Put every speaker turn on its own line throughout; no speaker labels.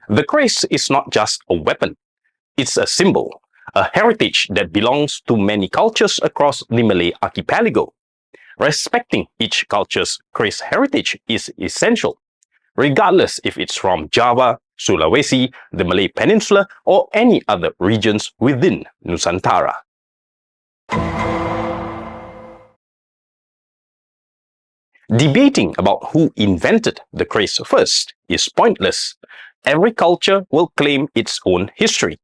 The kris is not just a weapon, it's a symbol, a heritage that belongs to many cultures across the Malay archipelago. Respecting each culture's kris heritage is essential, regardless if it's from Java, Sulawesi, the Malay Peninsula, or any other regions within Nusantara. Debating about who invented the kris first is pointless. Every culture will claim its own history,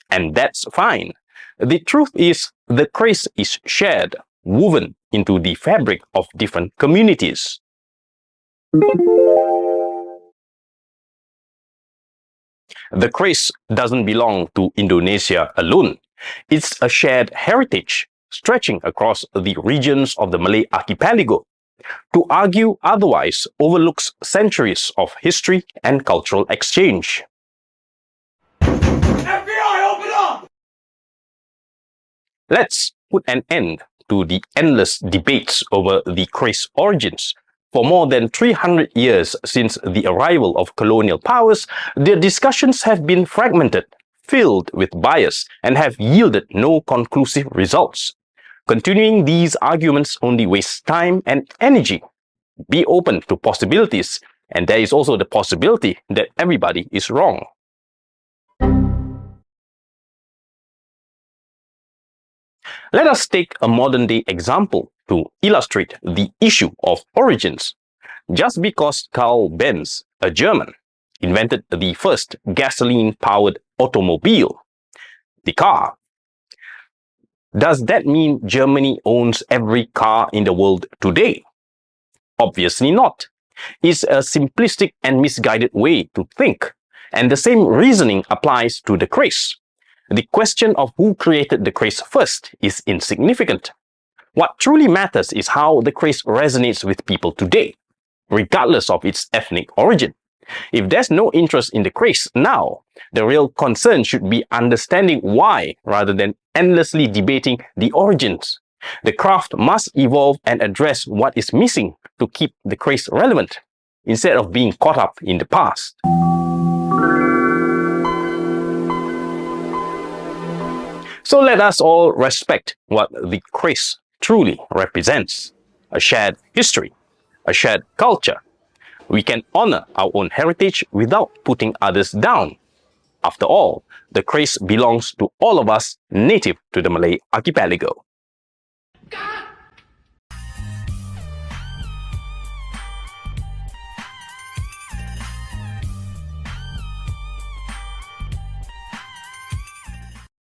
and that's fine. The truth is, the kris is shared, woven into the fabric of different communities. The kris doesn't belong to Indonesia alone. It's a shared heritage stretching across the regions of the Malay archipelago. To argue otherwise overlooks centuries of history and cultural exchange. FBI, open up! Let's put an end to the endless debates over the kris origins. For more than 300 years since the arrival of colonial powers, the discussions have been fragmented, filled with bias, and have yielded no conclusive results. Continuing these arguments only wastes time and energy. Be open to possibilities, and there is also the possibility that everybody is wrong. Let us take a modern-day example to illustrate the issue of origins. Just because Karl Benz, a German, invented the first gasoline-powered automobile, the car, does that mean Germany owns every car in the world today? Obviously not. It's a simplistic and misguided way to think, and the same reasoning applies to the kris. The question of who created the kris first is insignificant. What truly matters is how the kris resonates with people today, regardless of its ethnic origin. If there's no interest in the kris now, the real concern should be understanding why rather than endlessly debating the origins. The craft must evolve and address what is missing to keep the kris relevant, instead of being caught up in the past. So let us all respect what the kris truly represents: a shared history, a shared culture. We can honor our own heritage without putting others down. After all, the kris belongs to all of us native to the Malay archipelago.